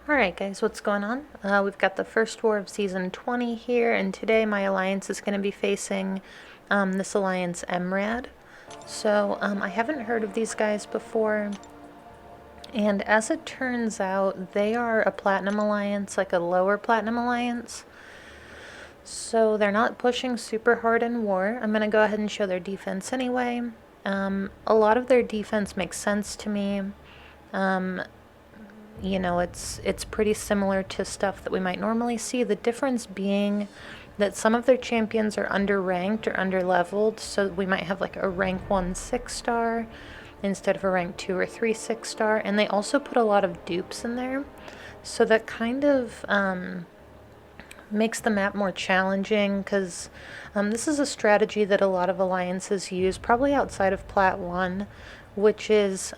Alright guys, what's going on? We've got the first war of season 20 here, and today my alliance is going to be facing this alliance EMrad. So I haven't heard of these guys before, and as it turns out, they are a platinum alliance, like a lower platinum alliance. So they're not pushing super hard in war. I'm going to go ahead and show their defense anyway. A lot of their defense makes sense to me. You know, it's pretty similar to stuff that we might normally see. The difference being that some of their champions are underranked or underleveled, so we might have like a rank 1 6-star instead of a rank 2 or 3 6-star, and they also put a lot of dupes in there, so that kind of makes the map more challenging, because this is a strategy that a lot of alliances use, probably outside of Plat 1, which is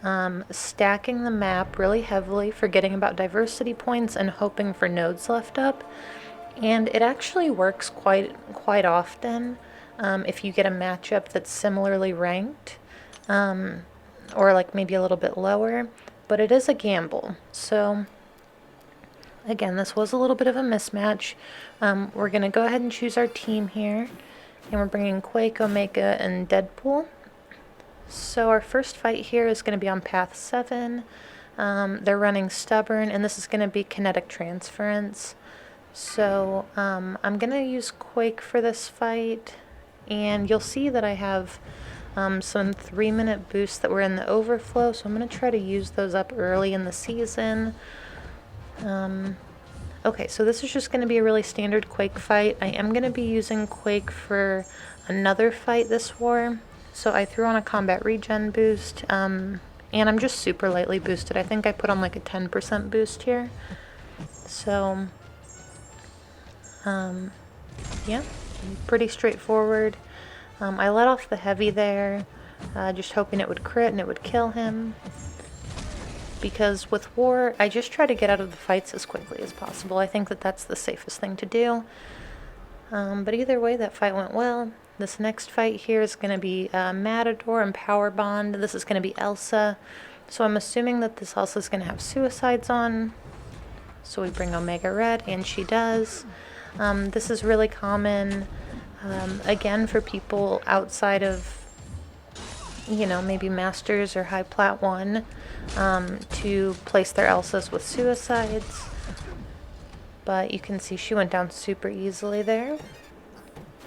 stacking the map really heavily, forgetting about diversity points and hoping for nodes left up. And it actually works quite often if you get a matchup that's similarly ranked, or like maybe a little bit lower, but it is a gamble. So again, this was a little bit of a mismatch. We're going to go ahead and choose our team here, and we're bringing Quake, Omega, and Deadpool. So our first fight here is going to be on path 7. They're running Stubborn, and this is going to be kinetic transference. So I'm going to use Quake for this fight, and you'll see that I have some 3-minute boosts that were in the overflow, so I'm going to try to use those up early in the season. Okay, so this is just going to be a really standard Quake fight. I am going to be using Quake for another fight this war. So I threw on a combat regen boost, and I'm just super lightly boosted. I think I put on like a 10% boost here. So, yeah, pretty straightforward. I let off the heavy there, just hoping it would crit and it would kill him. Because with war, I just try to get out of the fights as quickly as possible. I think that that's the safest thing to do. But either way, that fight went well. This next fight here is going to be Matador and Power Bond. This is going to be Elsa. So I'm assuming that this Elsa is going to have suicides on. So we bring Omega Red, and she does. This is really common, again, for people outside of, you know, maybe Masters or High Plat 1, to place their Elsas with suicides. But you can see she went down super easily there.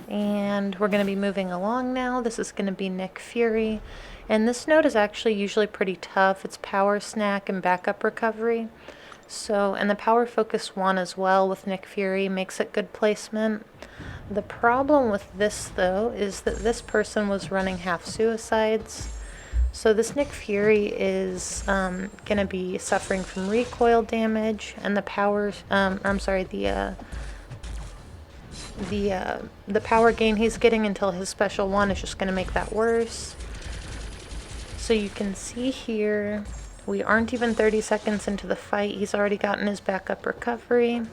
And we're going to be moving along now. This is going to be Nick Fury. And this node is actually usually pretty tough. It's power snack and backup recovery. So, and the power focus 1 as well with Nick Fury makes it good placement. The problem with this though is that this person was running half suicides. So this Nick Fury is going to be suffering from recoil damage, and the power, the power gain he's getting until his special 1 is just going to make that worse. So you can see here, we aren't even 30 seconds into the fight. He's already gotten his backup recovery.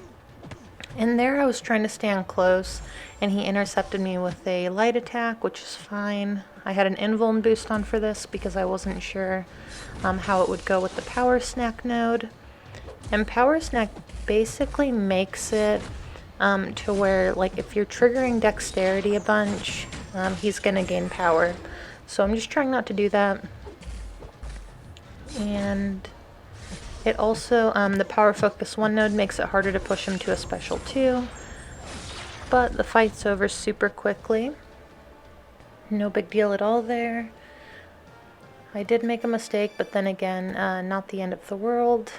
And there I was trying to stand close, and he intercepted me with a light attack, which is fine. I had an invuln boost on for this because I wasn't sure how it would go with the power snack node. And power snack basically makes it to where, like, if you're triggering dexterity a bunch, he's gonna gain power. So I'm just trying not to do that. And it also, the power focus 1 node makes it harder to push him to a special 2. But the fight's over super quickly. No big deal at all there. I did make a mistake, but then again, not the end of the world.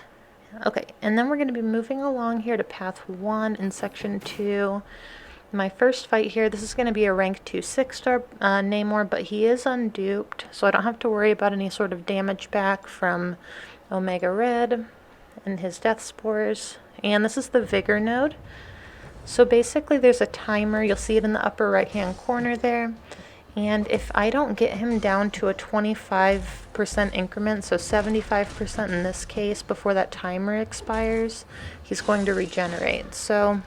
Okay, and then we're going to be moving along here to path 1 in section 2. My first fight here, this is going to be a rank 2 6-star Namor, but he is unduped, so I don't have to worry about any sort of damage back from Omega Red and his death spores. And this is the Vigor node. So basically there's a timer, you'll see it in the upper right hand corner there. And if I don't get him down to a 25% increment, so 75% in this case, before that timer expires, he's going to regenerate. So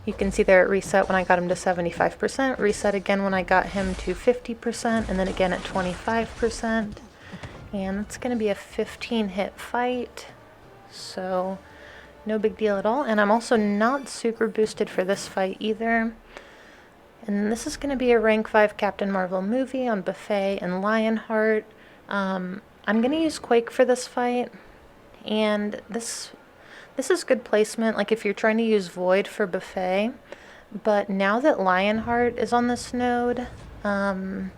you can see there it reset when I got him to 75%, reset again when I got him to 50%, and then again at 25%. And it's going to be a 15-hit fight. So no big deal at all. And I'm also not super boosted for this fight either. And this is going to be a rank 5 Captain Marvel movie on Buffet and Lionheart. I'm going to use Quake for this fight. And this is good placement, like if you're trying to use Void for Buffet. But now that Lionheart is on this node, I'm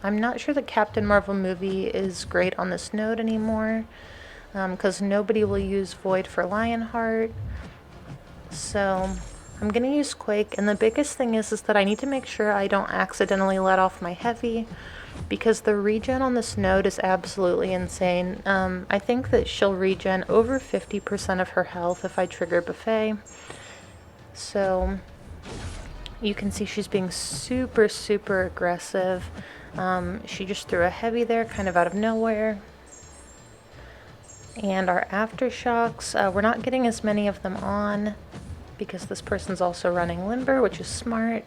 not sure that Captain Marvel movie is great on this node anymore, because nobody will use Void for Lionheart. So I'm going to use Quake, and the biggest thing is that I need to make sure I don't accidentally let off my heavy, because the regen on this node is absolutely insane. I think that she'll regen over 50% of her health if I trigger Buffet. So you can see she's being super, super aggressive. She just threw a heavy there, kind of out of nowhere. And our aftershocks, we're not getting as many of them on because this person's also running Limber, which is smart.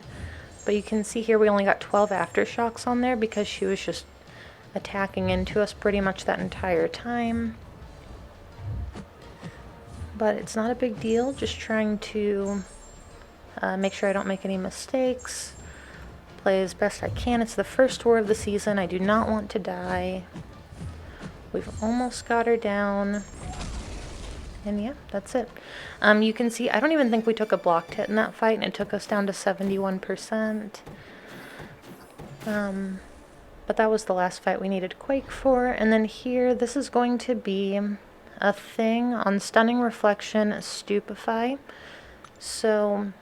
But you can see here we only got 12 aftershocks on there because she was just attacking into us pretty much that entire time. But it's not a big deal, just trying to make sure I don't make any mistakes. Play as best I can. It's the first war of the season. I do not want to die. We've almost got her down. And yeah, that's it. You can see, I don't even think we took a blocked hit in that fight, and it took us down to 71%. But that was the last fight we needed Quake for. And then here, this is going to be a thing on Stunning Reflection, Stupefy. So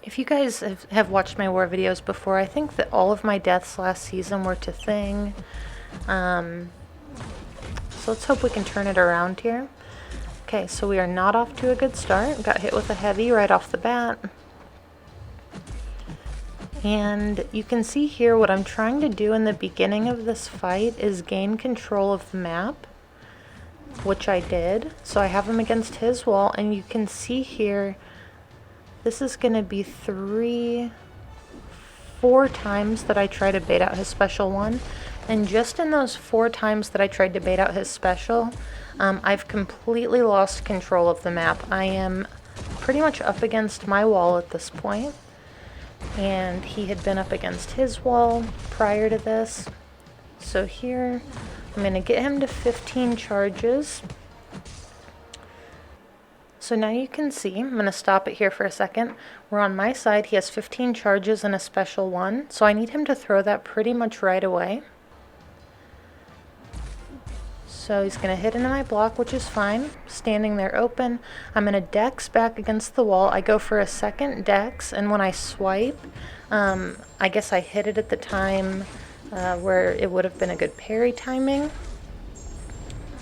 if you guys have watched my war videos before, I think that all of my deaths last season were to Thing. So let's hope we can turn it around here. Okay, so we are not off to a good start. Got hit with a heavy right off the bat. And you can see here what I'm trying to do in the beginning of this fight is gain control of the map, which I did. So I have him against his wall, and you can see here, this is going to be 4 times that I try to bait out his special one. And just in those 4 times that I tried to bait out his special, I've completely lost control of the map. I am pretty much up against my wall at this point, and he had been up against his wall prior to this. So here, I'm going to get him to 15 charges. So now you can see, I'm going to stop it here for a second. We're on my side, he has 15 charges and a special one, so I need him to throw that pretty much right away. So he's going to hit into my block, which is fine. Standing there open. I'm going to dex back against the wall. I go for a second dex, and when I swipe, I guess I hit it at the time where it would have been a good parry timing.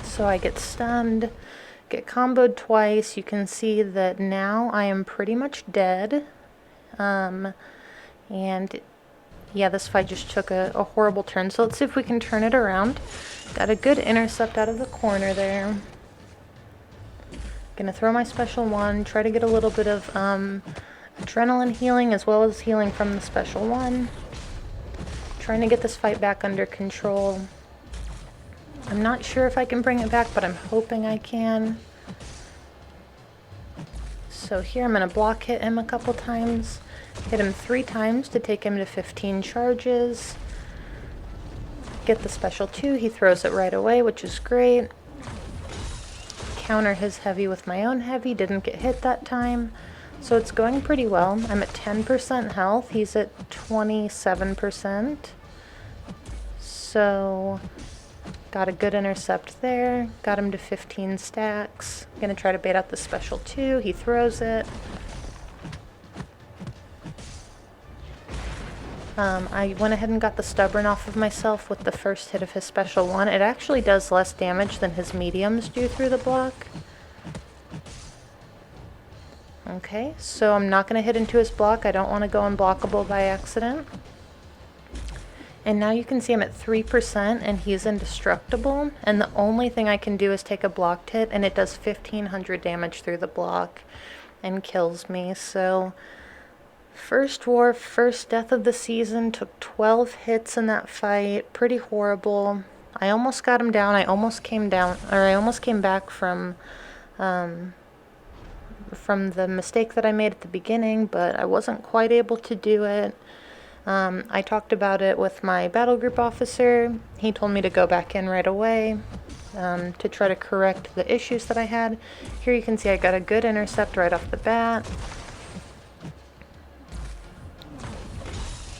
So I get stunned, get comboed twice. You can see that now I am pretty much dead. And yeah, this fight just took a horrible turn. So let's see if we can turn it around. Got a good intercept out of the corner there. Gonna throw my special one, try to get a little bit of adrenaline healing as well as healing from the special one. Trying to get this fight back under control. I'm not sure if I can bring it back, but I'm hoping I can. So here I'm gonna block hit him a couple times. Hit him 3 times to take him to 15 charges. Get the special 2, he throws it right away, which is great. Counter his heavy with my own heavy, didn't get hit that time. So it's going pretty well. I'm at 10% health, he's at 27%. So got a good intercept there, got him to 15 stacks. Gonna try to bait out the special 2, he throws it. I went ahead and got the stubborn off of myself with the first hit of his special one. It actually does less damage than his mediums do through the block. Okay, so I'm not going to hit into his block. I don't want to go unblockable by accident. And now you can see I'm at 3% and he's indestructible. And the only thing I can do is take a blocked hit, and it does 1500 damage through the block and kills me. So first war, first death of the season, took 12 hits in that fight. Pretty horrible. I almost got him down. I almost came down, or I almost came back from the mistake that I made at the beginning, but I wasn't quite able to do it. I talked about it with my battle group officer. He told me to go back in right away to try to correct the issues that I had. Here you can see I got a good intercept right off the bat.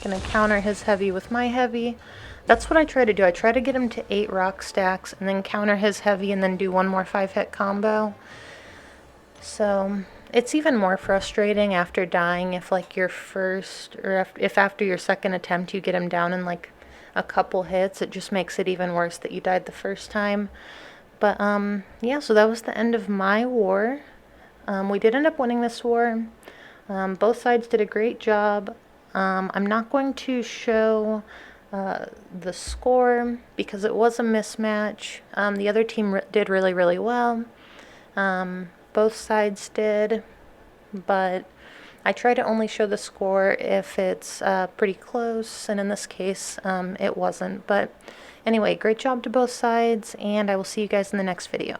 Gonna counter his heavy with my heavy. That's what I try to do. I try to get him to 8 rock stacks and then counter his heavy and then do one more 5-hit combo. So it's even more frustrating after dying if like your first, or if after your second attempt you get him down in like a couple hits. It just makes it even worse that you died the first time. But yeah, so that was the end of my war. We did end up winning this war. Both sides did a great job. I'm not going to show the score because it was a mismatch. The other team did really, really well. Both sides did, but I try to only show the score if it's pretty close, and in this case, it wasn't. But anyway, great job to both sides, and I will see you guys in the next video.